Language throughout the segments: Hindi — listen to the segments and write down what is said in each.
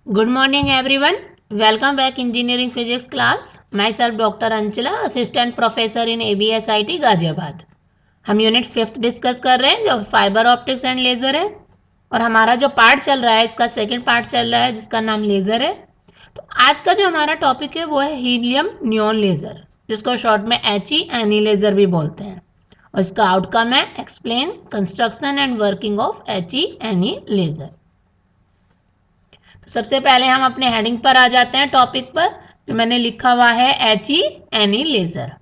Good morning everyone. Welcome back engineering physics class. Myself Dr. Anchala, assistant professor in ABSIT Ghaziabad. हम यूनिट 5th डिस्कस कर रहे हैं जो फाइबर ऑप्टिक्स एंड लेज़र है और हमारा जो पार्ट चल रहा है इसका सेकंड पार्ट चल रहा है जिसका नाम लेज़र है। तो आज का जो हमारा टॉपिक है वो है हीलियम नियॉन लेज़र, जिसको शॉर्ट में HE लेज़र भी बोलते हैं। और इसका आउटकम है explain construction and working of HE laser. तो सबसे पहले हम अपने हेडिंग पर आ जाते हैं, टॉपिक पर जो मैंने लिखा हुआ है HE लेज़र।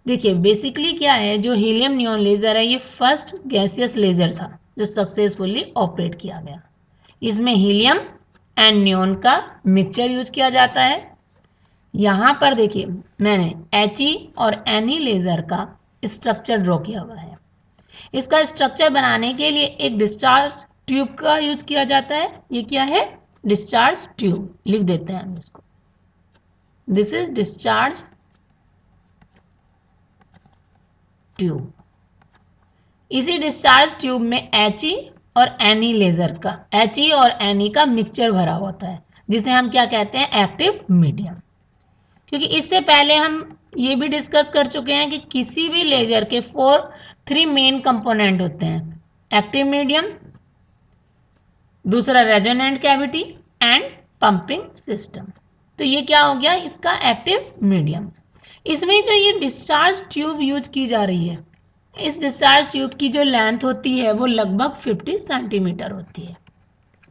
देखिए बेसिकली क्या है, जो हीलियम नियॉन लेज़र है ये फर्स्ट गैसियस लेज़र था जो सक्सेसफुली ऑपरेट किया गया। इसमें हीलियम एंड नियॉन का मिक्सचर यूज किया जाता है। यहाँ पर देखिए मैंने HE और NE लेज़र का स्ट्रक्चर ड्रॉ किया हुआ है। इसका स्ट्रक्चर बनाने के लिए एक डिस्चार्ज ट्यूब का यूज किया जाता है। ये क्या है? Discharge tube. लिख देते हैं हम इसको, दिस इज डिस्चार्ज ट्यूब। इसी डिस्चार्ज ट्यूब में HE और NE लेजर का HE और NE का मिक्सचर भरा होता है जिसे हम क्या कहते हैं? Active medium. क्योंकि इससे पहले हम ये भी डिस्कस कर चुके हैं कि किसी भी लेजर के थ्री मेन कंपोनेंट होते हैं: एक्टिव मीडियम, दूसरा resonant cavity and pumping system. तो ये क्या हो गया? इसका एक्टिव मीडियम। इसमें जो ये डिस्चार्ज ट्यूब यूज की जा रही है, इस डिस्चार्ज ट्यूब की जो लेंथ होती है वो लगभग 50 सेंटीमीटर होती है।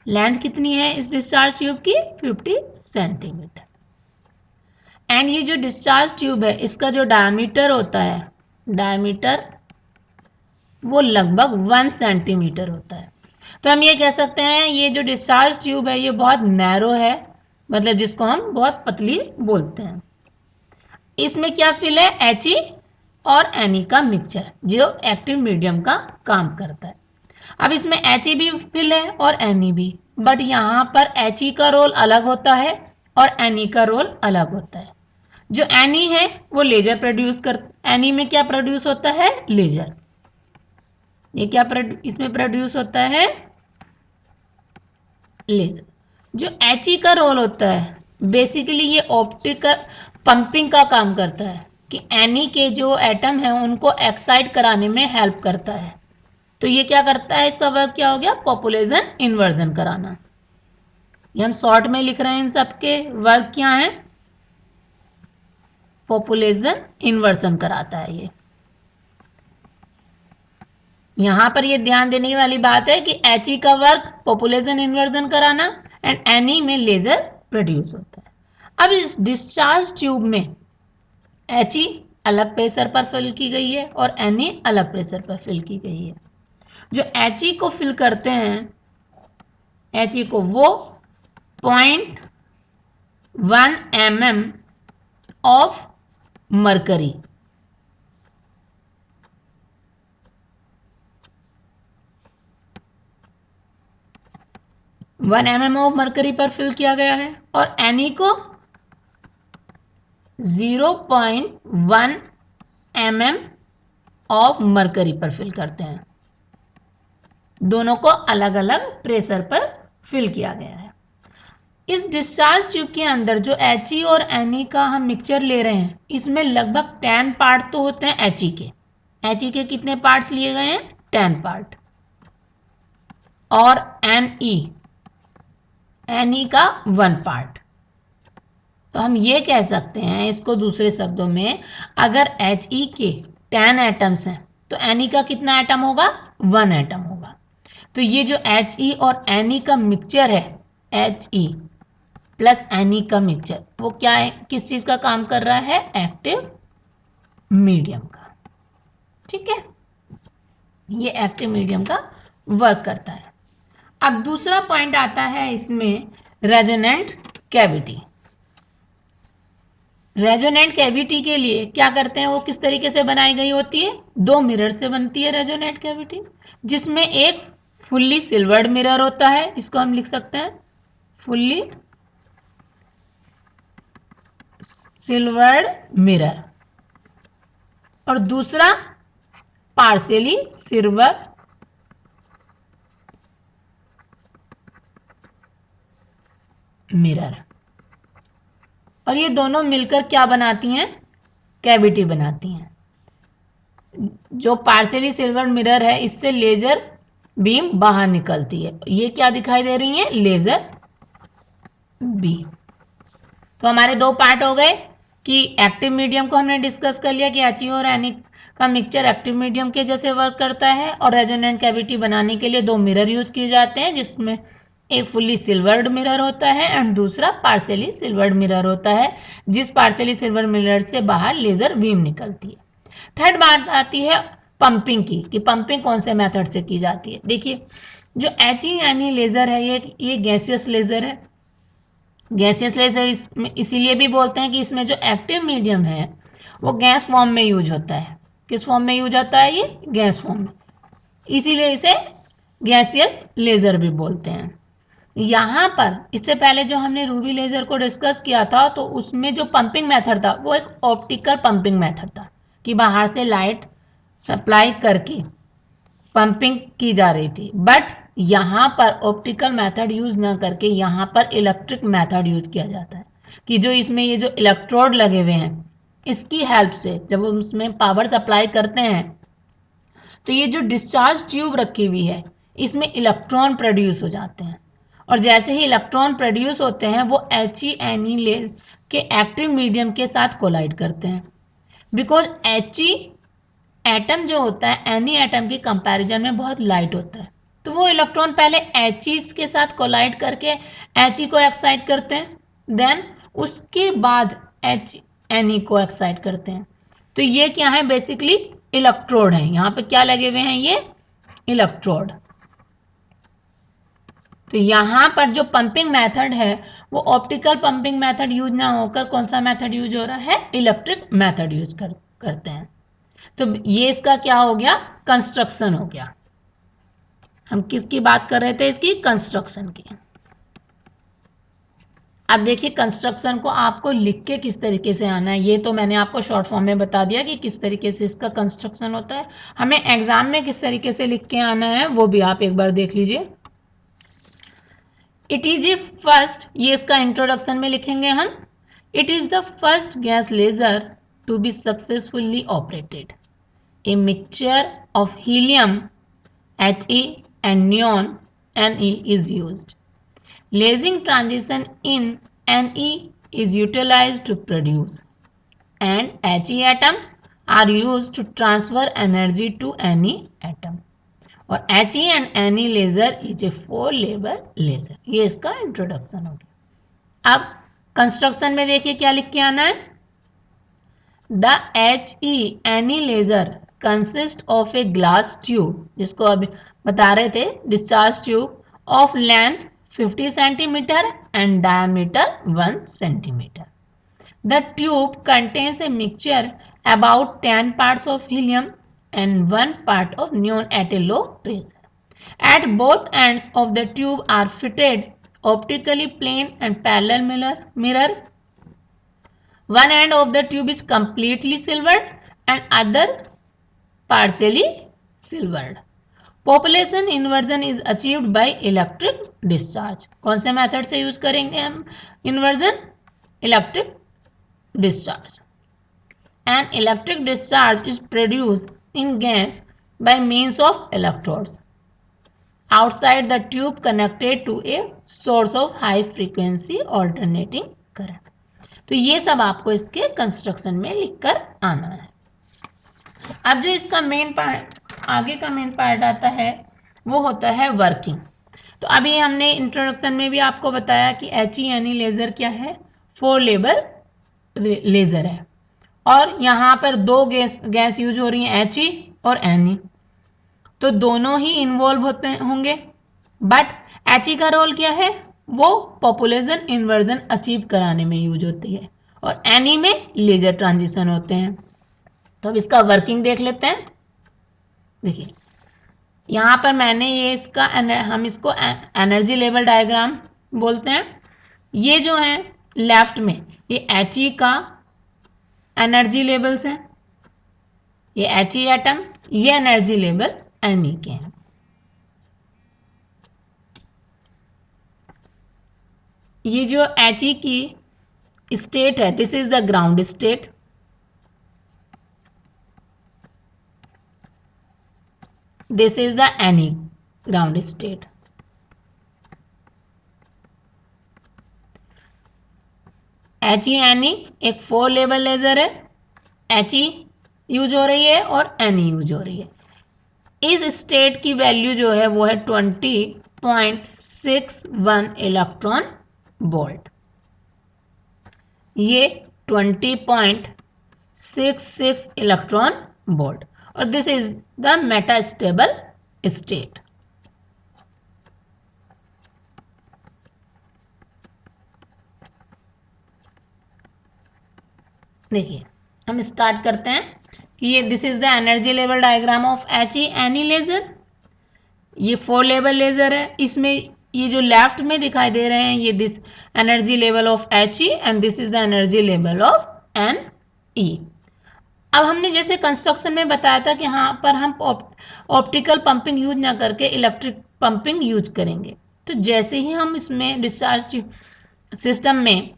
लेंथ कितनी है इस डिस्चार्ज ट्यूब की? 50 सेंटीमीटर। एंड ये जो डिस्चार्ज ट्यूब है इसका जो डायमीटर होता है, डायमीटर वो लगभग 1 सेंटीमीटर होता है। तो हम ये कह सकते हैं ये जो डिस्चार्ज ट्यूब है ये बहुत नैरो है, मतलब जिसको हम बहुत पतली बोलते हैं। इसमें क्या फिल है? HE और NE का मिक्सचर जो एक्टिव मीडियम का काम करता है। अब इसमें HE भी फिल है और NE भी, बट यहाँ पर HE का रोल अलग होता है और NE का रोल अलग होता है। जो NE है वो लेजर प्रोड्यूस कर, NE में क्या प्रोड्यूस होता है? लेजर। ये क्या इसमें प्रोड्यूस होता है? लेजर। जो HE का रोल होता है बेसिकली ये ऑप्टिकल पंपिंग का काम करता है कि NE के जो एटम है उनको एक्साइट कराने में हेल्प करता है। तो ये क्या करता है? इसका वर्क क्या हो गया? पॉपुलेशन इन्वर्जन कराना। ये हम शॉर्ट में लिख रहे हैं। इन सबके वर्क क्या है? पॉपुलेशन इन्वर्जन कराता है ये। यहां पर ये ध्यान देने वाली बात है कि HE का वर्क पॉपुलेशन इन्वर्जन कराना एंड NE में लेजर प्रोड्यूस होता है। अब इस डिस्चार्ज ट्यूब में HE अलग प्रेशर पर फिल की गई है और NE अलग प्रेशर पर फिल की गई है। जो HE को फिल करते हैं, HE को वो 0.1 mm of mercury, 1 mm of mercury पर फिल किया गया है और NE को 0.1 mm ऑफ मरकरी पर फिल करते हैं। दोनों को अलग अलग प्रेशर पर फिल किया गया है। इस डिस्चार्ज ट्यूब के अंदर जो HE और NE का हम मिक्सचर ले रहे हैं इसमें लगभग 10 पार्ट तो होते हैं HE के। HE के कितने पार्ट्स लिए गए हैं? 10 पार्ट। और NE का 1 पार्ट। तो हम ये कह सकते हैं इसको दूसरे शब्दों में, अगर HE के 10 एटम्स हैं तो NE का कितना एटम होगा? 1 एटम होगा। तो ये जो HE और NE का मिक्सचर है, HE प्लस NE का मिक्सचर, वो क्या है? किस चीज का काम कर रहा है? एक्टिव मीडियम का। ठीक है, ये एक्टिव मीडियम का वर्क करता है। अब दूसरा पॉइंट आता है इसमें, रेजोनेंट कैविटी। रेजोनेंट कैविटी के लिए क्या करते हैं? वो किस तरीके से बनाई गई होती है? 2 मिरर से बनती है रेजोनेंट कैविटी, जिसमें एक फुल्ली सिल्वर्ड मिरर होता है, इसको हम लिख सकते हैं फुल्ली सिल्वर्ड मिरर, और दूसरा पार्शियली मिरर। और ये दोनों मिलकर क्या बनाती हैं? कैविटी बनाती हैं। जो पार्शियली सिल्वर्ड मिरर है इससे लेजर बीम बाहर निकलती है। ये क्या दिखाई दे रही है? Laser beam. तो हमारे दो पार्ट हो गए कि एक्टिव मीडियम को हमने डिस्कस कर लिया कि HE और NE का मिक्सचर एक्टिव मीडियम के जैसे वर्क करता है और रेजोनेंट कैविटी बनाने के लिए दो मिरर यूज किए जाते हैं, जिसमें एक फुल्ली सिल्वर्ड मिरर होता है एंड दूसरा पार्शियली सिल्वर्ड मिरर होता है, जिस पार्शियली सिल्वर्ड मिरर से बाहर लेजर बीम निकलती है। थर्ड बात आती है पंपिंग की, कि पंपिंग कौन से मेथड से की जाती है। देखिए, जो HE लेजर है ये गैसियस लेजर है। गैसियस लेजर इसीलिए भी बोलते हैं कि इसमें जो एक्टिव मीडियम है वो गैस फॉर्म में यूज होता है। किस फॉर्म में यूज होता है? ये गैस फॉर्म में, इसीलिए इसे गैसियस लेजर भी बोलते हैं। यहाँ पर इससे पहले जो हमने रूबी लेजर को डिस्कस किया था तो उसमें जो पंपिंग मेथड था वो एक ऑप्टिकल पंपिंग मेथड था, कि बाहर से लाइट सप्लाई करके पंपिंग की जा रही थी। बट यहाँ पर ऑप्टिकल मेथड यूज ना करके यहाँ पर इलेक्ट्रिक मेथड यूज किया जाता है, कि जो इसमें ये जो इलेक्ट्रोड लगे हुए हैं इसकी हेल्प से जब हम उसमें पावर सप्लाई करते हैं तो ये जो डिस्चार्ज ट्यूब रखी हुई है इसमें इलेक्ट्रॉन प्रोड्यूस हो जाते हैं, और जैसे ही इलेक्ट्रॉन प्रोड्यूस होते हैं वो HE के एक्टिव मीडियम के साथ कोलाइड करते हैं। बिकॉज HE एटम जो होता है NE एटम की कंपैरिजन में बहुत लाइट होता है, तो वो इलेक्ट्रॉन पहले HE के साथ कोलाइड करके HE को एक्साइट करते हैं, देन उसके बाद NE को एक्साइट करते हैं। तो ये क्या है? बेसिकली इलेक्ट्रोड है। यहाँ पे क्या लगे हुए हैं? ये इलेक्ट्रोड। तो यहाँ पर जो पंपिंग मेथड है वो ऑप्टिकल पंपिंग मेथड यूज ना होकर कौन सा मेथड यूज हो रहा है? इलेक्ट्रिक मेथड यूज करते हैं। तो ये इसका क्या हो गया? कंस्ट्रक्शन हो गया। हम किसकी बात कर रहे थे? इसकी कंस्ट्रक्शन की। अब देखिए कंस्ट्रक्शन को आपको लिख के किस तरीके से आना है। ये तो मैंने आपको शॉर्ट फॉर्म में बता दिया कि किस तरीके से इसका कंस्ट्रक्शन होता है। हमें एग्जाम में किस तरीके से लिख के आना है वो भी आप एक बार देख लीजिए। इट इज ए फर्स्ट, ये इसका इंट्रोडक्शन में लिखेंगे हम। It is the first gas laser to be successfully operated. A mixture of helium He and neon Ne is used. Lasing transition in Ne is utilized to produce, and He atom are used to transfer energy to Ne atom. और He and Ne laser is a 4-level laser. ये इसका इंट्रोडक्शन हो गया। अब कंस्ट्रक्शन में देखिए क्या लिख के आना है। The HE laser consist of a glass tube, जिसको अभी बता रहे थे, discharge tube of length 50 centimeter and diameter 1 centimeter. The tube contains a mixture about 10 parts of helium and 1 part of neon at a low pressure. At both ends of the tube are fitted optically plane and parallel mirror. One end of the tube is completely silvered and other partially silvered. Population inversion is achieved by electric discharge. कौन से मेथड से यूज करेंगे हम inversion? Electric discharge. An electric discharge is produced in gas by means of electrodes outside the tube connected to a source of high frequency alternating current. तो ये सब आपको इसके कंस्ट्रक्शन में लिखकर आना है। अब जो इसका मेन पार्ट, आगे का मेन पार्ट आता है वो होता है वर्किंग। तो अभी हमने इंट्रोडक्शन में भी आपको बताया कि HE लेजर क्या है? 4-लेवल लेजर है, और यहाँ पर दो गैस यूज हो रही हैं, HE और Ne। तो दोनों ही इन्वॉल्व होते होंगे, बट HE का रोल क्या है? वो पॉपुलेशन इन्वर्जन अचीव कराने में यूज होती है, और Ne में लेजर ट्रांजिशन होते हैं। तो अब इसका वर्किंग देख लेते हैं। देखिए यहाँ पर मैंने ये इसका हम इसको एनर्जी लेवल डायग्राम बोलते हैं। ये जो है लेफ्ट में ये HE का एनर्जी लेवल्स है, ये HE एटम, ये एनर्जी लेवल Ne के हैं। ये जो He की स्टेट है, this is the ground state, this is the Ni ground state. He एक 4 लेवल लेजर है, He यूज हो रही है और Ni यूज हो रही है। इस स्टेट की वैल्यू जो है वो है 20.61 इलेक्ट्रॉन वोल्ट। ये 20.66 इलेक्ट्रॉन वोल्ट, और this is the metastable state. देखिए हम स्टार्ट करते हैं कि ये this is the energy level diagram of Ni laser. ये 4 लेवल लेजर है, इसमें ये जो लेफ्ट में दिखाई दे रहे हैं ये this energy level of He and this is the energy level of Ne। अब हमने जैसे कंस्ट्रक्शन में बताया था कि यहाँ पर हम ऑप्टिकल पंपिंग यूज ना करके इलेक्ट्रिक पंपिंग यूज करेंगे। तो जैसे ही हम इसमें डिस्चार्ज सिस्टम में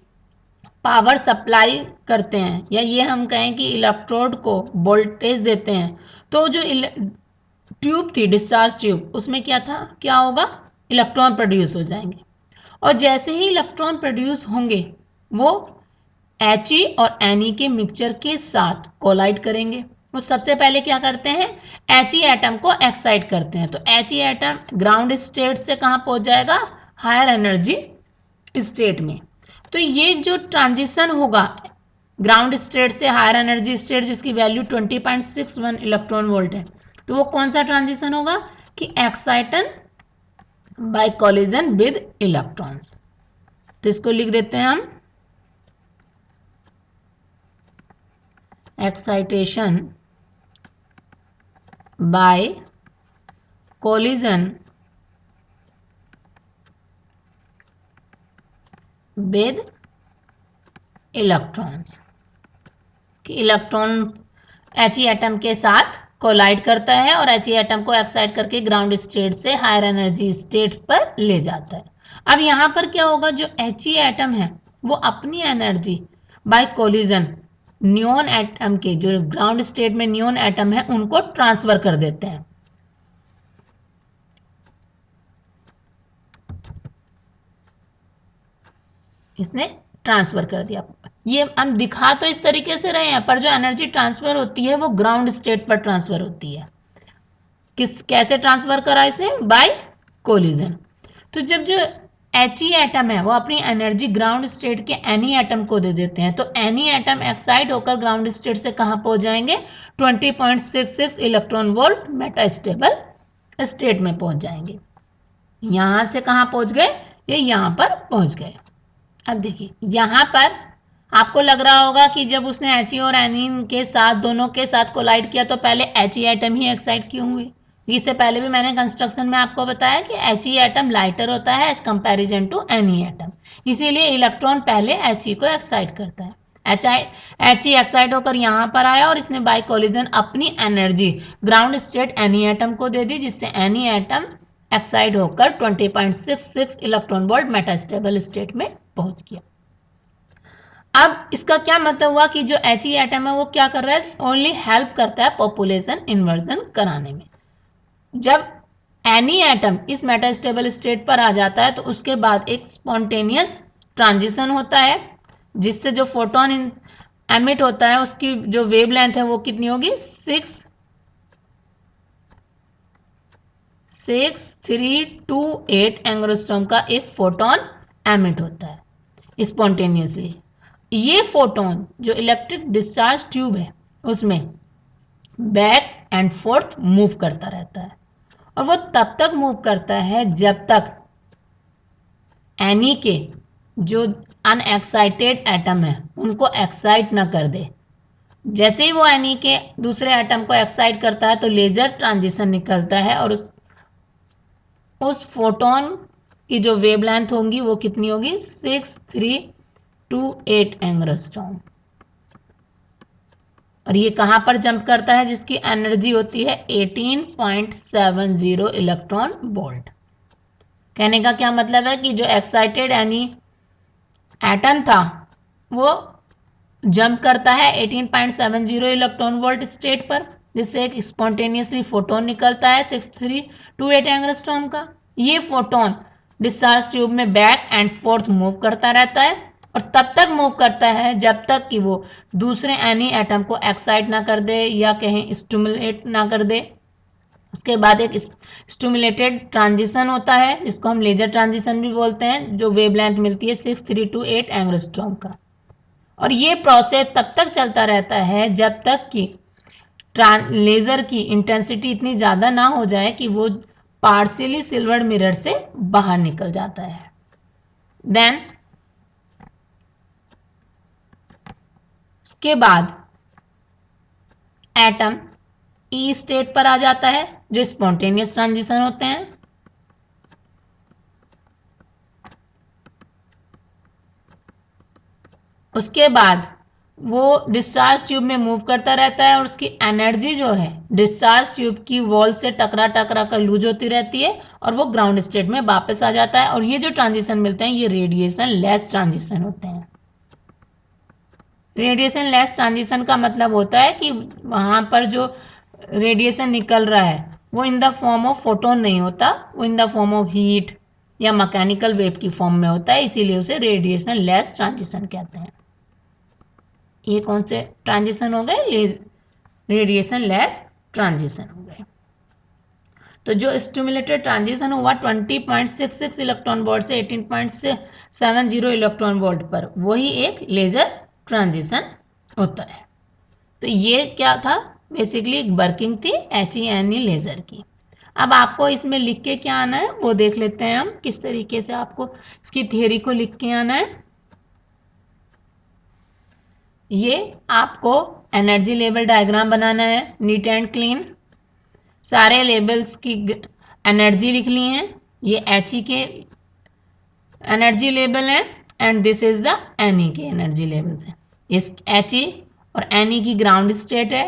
पावर सप्लाई करते हैं, या ये हम कहें कि इलेक्ट्रोड को वोल्टेज देते हैं, तो जो ट्यूब थी डिस्चार्ज ट्यूब, उसमें क्या होगा, इलेक्ट्रॉन प्रोड्यूस हो जाएंगे। और जैसे ही इलेक्ट्रॉन प्रोड्यूस होंगे वो He और Ni के मिक्सचर के साथ कोलाइड करेंगे। वो सबसे पहले क्या करते हैं, He एटम को एक्साइट करते हैं। तो He एटम ग्राउंड स्टेट से कहाँ पहुंच जाएगा, हायर एनर्जी स्टेट में। तो ये जो ट्रांजिशन होगा ग्राउंड स्टेट से हायर एनर्जी स्टेट, जिसकी वैल्यू 20.61 इलेक्ट्रॉन वोल्ट है, तो वो कौन सा ट्रांजिशन होगा कि excitation by collision with electrons. तो इसको लिख देते हैं हम excitation by collision with electrons, कि इलेक्ट्रॉन He एटम के साथ कोलाइड करता है और He एटम को एक्साइट करके ग्राउंड स्टेट से हायर एनर्जी स्टेट पर ले जाता है। अब यहाँ पर क्या होगा, जो He एटम है वो अपनी energy by collision neon atom के, जो ग्राउंड स्टेट में नियॉन एटम है, उनको ट्रांसफर कर देते हैं। इसने ट्रांसफर कर दिया। ये हम दिखा तो इस तरीके से रहे हैं, पर जो एनर्जी ट्रांसफर होती है वो ग्राउंड स्टेट पर ट्रांसफर होती है। कैसे ट्रांसफर करा इसने, बाय कोलिजन। तो जब जो He एटम है वो अपनी एनर्जी ग्राउंड स्टेट के Ni एटम को दे देते हैं, तो Ni एटम एक्साइट होकर ग्राउंड स्टेट से कहाँ पहुंच जाएंगे, 20.66 इलेक्ट्रॉन वोल्ट मेटास्टेबल स्टेट में पहुंच जाएंगे। यहां से कहाँ पहुंच गए, ये यहां पर पहुंच गए। अब देखिए यहाँ पर आपको लग रहा होगा कि जब उसने He और Ni के साथ, दोनों के साथ कोलाइड किया, तो पहले He एटम ही एक्साइट क्यों हुए। इससे पहले भी मैंने कंस्ट्रक्शन में आपको बताया कि He एटम लाइटर होता है as comparison to Ni atom, इसीलिए इलेक्ट्रॉन पहले He को एक्साइट करता है। He एक्साइट होकर यहाँ पर आया और इसने बाय कोलिजन अपनी energy ground state Ni atom को दे दी, जिससे Ni एटम एक्साइट होकर 20.66 इलेक्ट्रॉन वोल्ट मेटास्टेबल स्टेट में पहुंच गया। अब इसका क्या मतलब हुआ कि जो He एटम है वो क्या कर रहा है, ओनली हेल्प करता है पॉपुलेशन इन्वर्जन कराने में। जब Ni एटम इस मेटास्टेबल स्टेट पर आ जाता है तो उसके बाद एक स्पॉन्टेनियस ट्रांजिशन होता है, जिससे जो फोटोन एमिट होता है उसकी जो वेवलेंथ है वो कितनी होगी, 6328 एंग्स्ट्रॉम का एक फोटोन एमिट होता है स्पॉन्टेनियसली। ये फोटोन जो इलेक्ट्रिक डिस्चार्ज ट्यूब है उसमें बैक एंड फोर्थ मूव करता रहता है, और वो तब तक मूव करता है जब तक Ni के जो अनएक्साइटेड एटम है उनको एक्साइट ना कर दे। जैसे ही वो Ni के दूसरे एटम को एक्साइट करता है तो लेजर ट्रांजिशन निकलता है, और उस फोटोन की जो वेवलेंथ होगी वो कितनी होगी, 6328 एंग्स्ट्रॉम। और ये कहाँ पर जंप करता है, जिसकी एनर्जी होती है 18.70 इलेक्ट्रॉन वोल्ट। कहने का क्या मतलब है कि जो एक्साइटेड Ni एटम था वो जंप करता है 18.70 इलेक्ट्रॉन वोल्ट स्टेट पर, जिससे एक स्पॉन्टेनियसली फोटोन निकलता है 6328 एंगस्ट्रॉम का। ये फोटोन डिस्चार्ज ट्यूब में बैक एंड फोर्थ मूव करता रहता है और तब तक मूव करता है जब तक कि वो दूसरे एनी एटम को एक्साइट ना कर दे या कहीं स्टिमुलेट ना कर दे। उसके बाद एक स्टिमुलेटेड ट्रांजिशन होता है जिसको हम लेजर ट्रांजिशन भी बोलते हैं, जो वेवलेंथ मिलती है 6328 एंगस्ट्रॉम का। और ये प्रोसेस तब तक चलता रहता है जब तक कि लेजर की इंटेंसिटी इतनी ज़्यादा ना हो जाए कि वो पार्शियली सिल्वर्ड मिरर से बाहर निकल जाता है। देन उसके बाद एटम ई स्टेट पर आ जाता है जो स्पॉन्टेनियस ट्रांजिशन होते हैं। उसके बाद वो डिस्चार्ज ट्यूब में मूव करता रहता है और उसकी एनर्जी जो है डिस्चार्ज ट्यूब की वॉल से टकरा टकरा कर लूज होती रहती है और वो ग्राउंड स्टेट में वापस आ जाता है। और ये जो ट्रांजिशन मिलते हैं ये रेडिएशन लेस ट्रांजिशन होते हैं। रेडिएशन लेस ट्रांजिशन का मतलब होता है कि वहाँ पर जो रेडिएशन निकल रहा है वो in the form of photon नहीं होता, वो in the form of heat या मैकेनिकल वेव की फॉर्म में होता है, इसीलिए उसे रेडिएशन लेस ट्रांजिशन कहते हैं। ये कौन से ट्रांजिशन हो गए? रेडिएशन लेस ट्रांजिशन हो गए। तो जो स्टिमुलेटेड ट्रांजिशन हुआ 20.66 इलेक्ट्रॉन वोल्ट से 18.70 इलेक्ट्रॉन वोल्ट पर, वही एक लेजर ट्रांजिशन होता है। तो ये क्या था? बेसिकली एक वर्किंग थी HENE लेजर की। अब आपको इसमें लिख के क्या आना है वो देख लेते हैं हम, किस तरीके से आपको इसकी थियरी को लिख के आना है। ये आपको एनर्जी लेवल डायग्राम बनाना है नीट एंड क्लीन। सारे लेवल्स की एनर्जी लिख ली हैं। ये He के एनर्जी लेवल है and this is the Ne के एनर्जी लेवल्स है। इस He और Ne की ग्राउंड स्टेट है,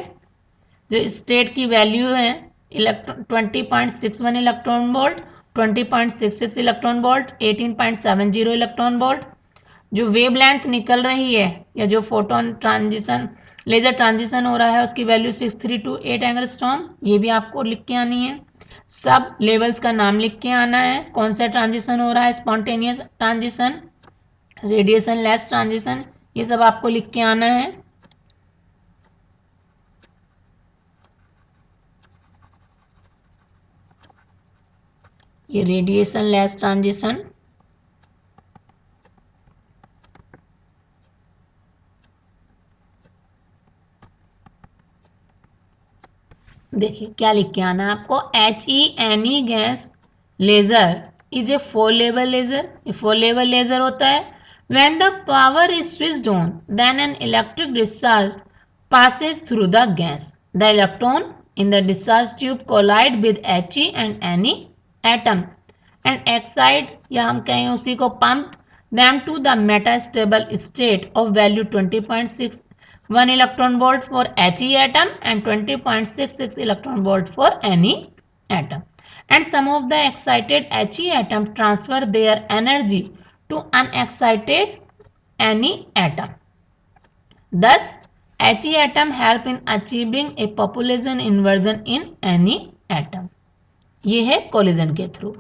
जो स्टेट की वैल्यू है 20.61 electron volt, 20.66 electron volt, 18.70 electron volt. जो वेवलेंथ निकल रही है या जो फोटोन ट्रांजिशन लेजर ट्रांजिशन हो रहा है उसकी वैल्यू 6328 एंगस्ट्रॉम, ये भी आपको लिख के आनी है। सब लेवल्स का नाम लिख के आना है, कौन सा ट्रांजिशन हो रहा है, spontaneous transition, radiation less transition, ये सब आपको लिख के आना है। ये रेडिएशन लेस ट्रांजिशन, देखिए क्या लिख के आना है आपको। HENE gas laser is a 4 level laser. ये 4 लेवल लेजर होता है। When the power is switched on then an electric discharge passes through the gas. The electron in the discharge tube collide with He and Ne atom and excite या हम कहें उसी को pump them to the metastable state of value 20.61 electron volt for He atom and 20.66 electron volt for Ne atom. And some of the excited He atom transfer their energy to unexcited Ne atom. Thus, He atom help in achieving a population inversion in any atom. ये है collision के through.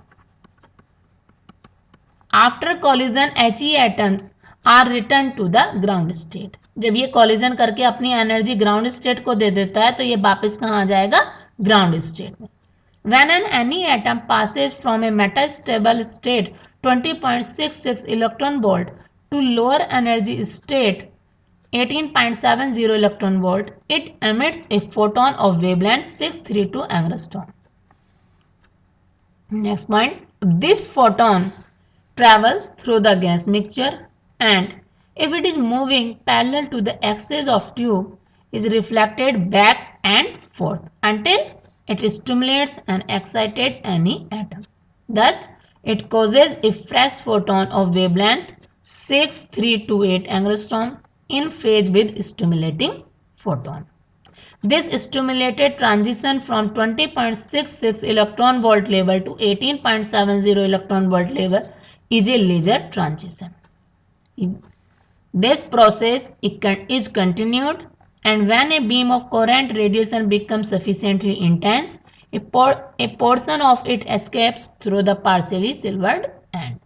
After collision, He atoms are returned to the ground state. जब ये collision करके अपनी एनर्जी ग्राउंड स्टेट को दे देता है तो ये वापस कहाँ आ जाएगा? ग्राउंड स्टेट में। When an Ne atom passes from a metastable state 20.66 electron volt to lower energy state 18.70 electron volt, it emits a photon of wavelength 632 angstrom. Next point, this photon travels through the gas mixture and if it is moving parallel to the axis of tube is reflected back and forth until it stimulates an excited Ne atom. Thus, it causes a fresh photon of wavelength 6328 angstrom in phase with stimulating photon. This stimulated transition from 20.66 electron volt level to 18.70 electron volt level is a laser transition. This process is continued, and when a beam of coherent radiation becomes sufficiently intense, a portion of it escapes through the partially silvered end.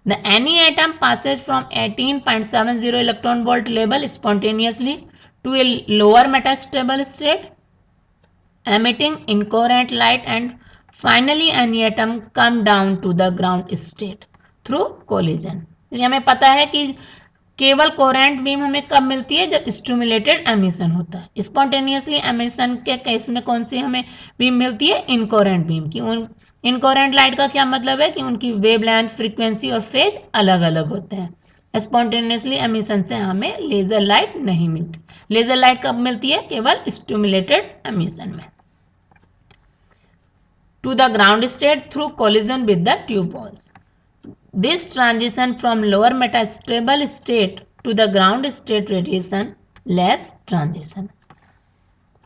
The Ne atom passes from 18.70 electron volt level spontaneously to a lower metastable state, emitting incoherent light, and finally Ne atom come down to the ground state through collision. ये हमें पता है कि केवल कोरेंट बीम हमें कब मिलती है, जब स्टिमुलेटेड एमिशन होता है। स्पॉन्टेनियसली एमिशन के केस में कौन सी हमें बीम मिलती है, इनकोरेंट बीम की। इनकोरेंट लाइट का क्या मतलब है कि उनकी वेवलेंथ, फ्रीक्वेंसी और फेज अलग अलग होते हैं। स्पॉन्टेनियसली एमिशन से हमें लेजर लाइट नहीं मिलती। लेजर लाइट कब मिलती है, केवल स्टिमुलेटेड एमिशन में। To the ground state through collision with the tube walls. This transition from lower metastable state to the ground state radiation less transition.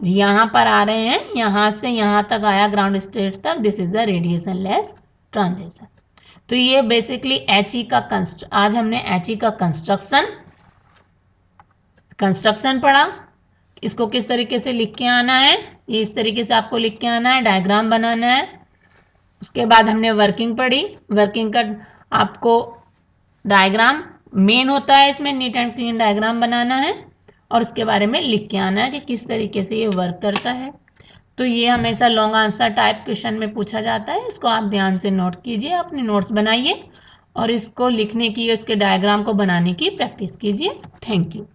यहाँ पर आ रहे हैं, यहाँ से यहाँ तक आया ग्राउंड स्टेट तक, this is the radiation less transition. तो ये बेसिकली HE का आज हमने HE का कंस्ट्रक्शन पढ़ा। इसको किस तरीके से लिख के आना है, ये इस तरीके से आपको लिख के आना है, डायग्राम बनाना है। उसके बाद हमने वर्किंग पढ़ी। वर्किंग का आपको डायग्राम मेन होता है, इसमें नीट एंड क्लीन डायग्राम बनाना है और उसके बारे में लिख के आना है कि किस तरीके से ये वर्क करता है। तो ये हमेशा लॉन्ग आंसर टाइप क्वेश्चन में पूछा जाता है, इसको आप ध्यान से नोट कीजिए, अपने नोट्स बनाइए और इसको लिखने की, इसके डायग्राम को बनाने की प्रैक्टिस कीजिए। Thank you.